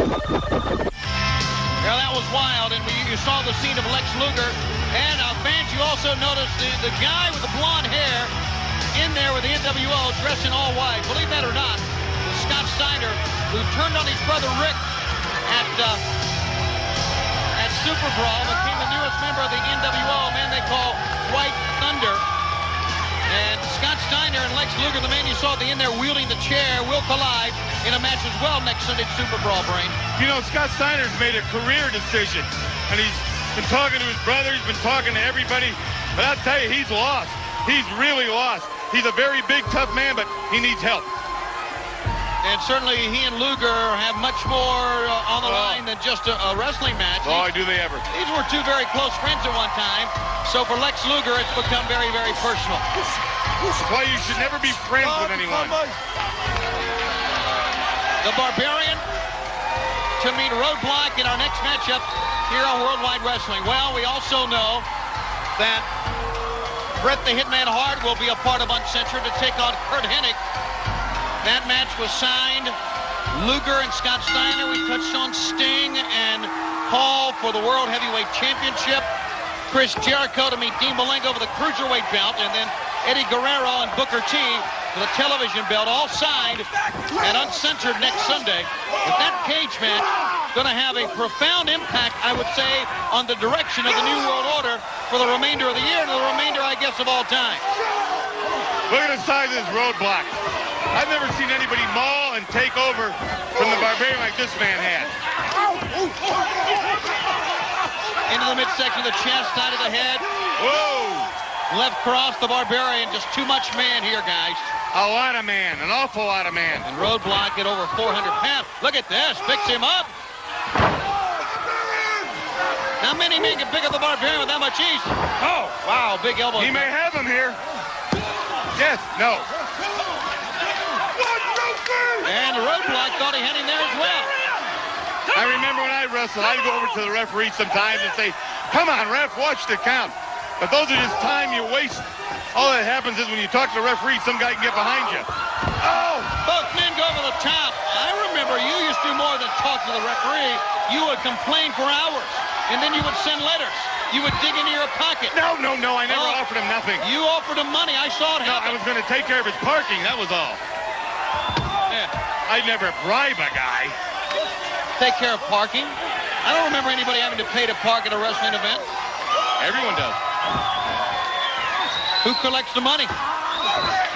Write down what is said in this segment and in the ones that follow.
Yeah, that was wild, and you saw the scene of Lex Luger. And fans, you also noticed the guy with the blonde hair in there with the NWO dressed in all white. Believe that or not, Scott Steiner, who turned on his brother Rick at Super Brawl, became the newest member of the NWO, a man they call White Thunder. And Scott Steiner and Lex Luger, the man you saw at the end there wielding the chair, will collide in a match as well next Sunday's Super Brawl, Brain. You know, Scott Steiner's made a career decision, and he's been talking to his brother, he's been talking to everybody, but I'll tell you, he's lost. He's really lost. He's a very big, tough man, but he needs help. And certainly he and Luger have much more on the line than just a wrestling match. Boy, do they ever. These were two very close friends at one time. So for Lex Luger, it's become very, very personal. That's why you should never be friends with anyone. The Barbarian to meet Roadblock in our next matchup here on Worldwide Wrestling. Well, we also know that Bret the Hitman Hart will be a part of Uncensored to take on Kurt Hennig. That match was signed. Luger and Scott Steiner. We touched on Sting and Paul for the World Heavyweight Championship. Chris Jericho to meet Dean Malenko for the Cruiserweight belt. And then Eddie Guerrero and Booker T for the television belt. All signed and Uncensored next Sunday. With that cage match going to have a profound impact, I would say, on the direction of the New World Order for the remainder of the year and the remainder, I guess, of all time. Look at the size of this Roadblock. I've never seen anybody maul and take over from the Barbarian like this man had. Into the midsection of the chest, side of the head. Whoa! Left cross, the Barbarian. Just too much man here, guys. A lot of man, an awful lot of man. And Roadblock at over 400 pounds. Look at this, picks him up. Now many men can pick up the Barbarian with that much ease. Oh, wow, big elbow. He may have him here. Yes, no. And Roadblock thought he had him there as well. I remember when I wrestled, I'd go over to the referee sometimes and say, come on, ref, watch the count. But those are just time you waste. All that happens is when you talk to the referee, some guy can get behind you. Oh! Both men go over the top. I remember you used to do more than talk to the referee. You would complain for hours, and then you would send letters. You would dig into your pocket. No, I never offered him nothing. You offered him money. I saw it happen. No, I was going to take care of his parking, that was all. I'd never bribe a guy. Take care of parking? I don't remember anybody having to pay to park at a wrestling event. Everyone does. Who collects the money?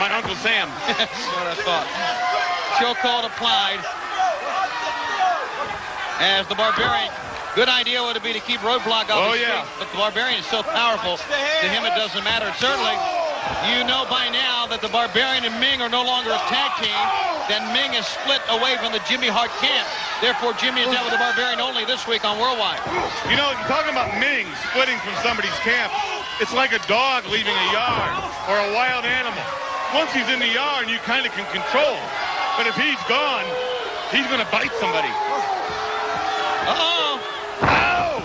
My Uncle Sam. That's what I thought. Chokehold applied. As the Barbarian, good idea would it be to keep Roadblock off his feet, but the Barbarian is so powerful, to him it doesn't matter. Certainly, you know by now that the Barbarian and Ming are no longer a tag team. Then Ming is split away from the Jimmy Hart camp. Therefore, Jimmy is out with the Barbarian only this week on Worldwide. You know, talking about Ming splitting from somebody's camp, it's like a dog leaving a yard or a wild animal. Once he's in the yard, you kind of can control him. But if he's gone, he's going to bite somebody. Uh-oh. Ow!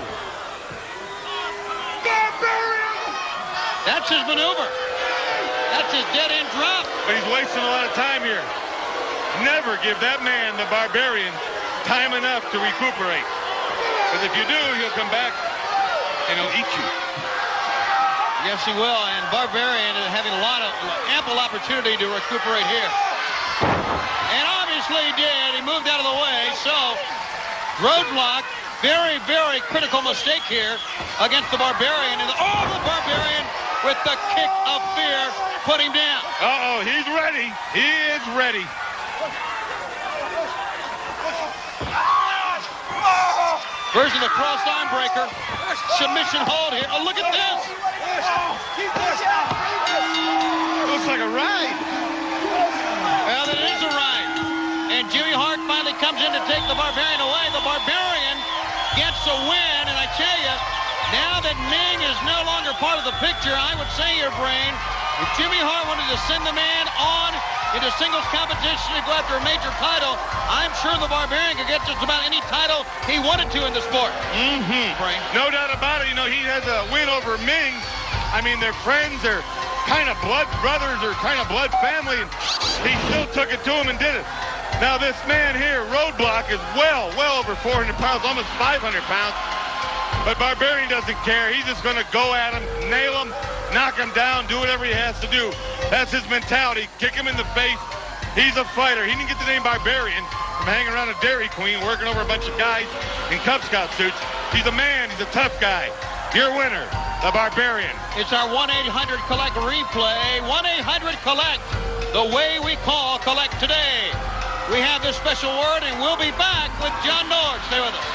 Barbarian! That's his maneuver. That's his dead-end drop. But he's wasting a lot of time here. Never give that man, the Barbarian, time enough to recuperate. Because if you do, he'll come back and he'll eat you. Yes, he will. And Barbarian is having a lot of ample opportunity to recuperate here. And obviously he did. He moved out of the way. So, Roadblock, very, very critical mistake here against the Barbarian. And the Barbarian with the kick of fear put him down. Uh-oh, he's ready. He is ready. Version of cross arm breaker. Submission hold here. Oh, look at this. Looks like a ride. Well, it is a ride. And Jimmy Hart finally comes in to take the Barbarian away. The Barbarian gets a win. And I tell you, now that Ming is no longer part of the picture, I would say, your brain, if Jimmy Hart wanted to send the man on into singles competition to go after a major title, I'm sure the Barbarian could get just about any title he wanted to in the sport. Brain. No doubt about it. You know, he has a win over Ming. I mean, they're friends. They're kind of blood brothers or kind of blood family. And he still took it to him and did it. Now this man here, Roadblock, is well over 400 pounds, almost 500 pounds. But Barbarian doesn't care. He's just going to go at him, nail him, knock him down, do whatever he has to do. That's his mentality. Kick him in the face. He's a fighter. He didn't get the name Barbarian from hanging around a Dairy Queen working over a bunch of guys in Cub Scout suits. He's a man. He's a tough guy. Your winner, the Barbarian. It's our 1-800-COLLECT replay. 1-800-COLLECT. The way we call collect today. We have this special word, and we'll be back with John Nord. Stay with us.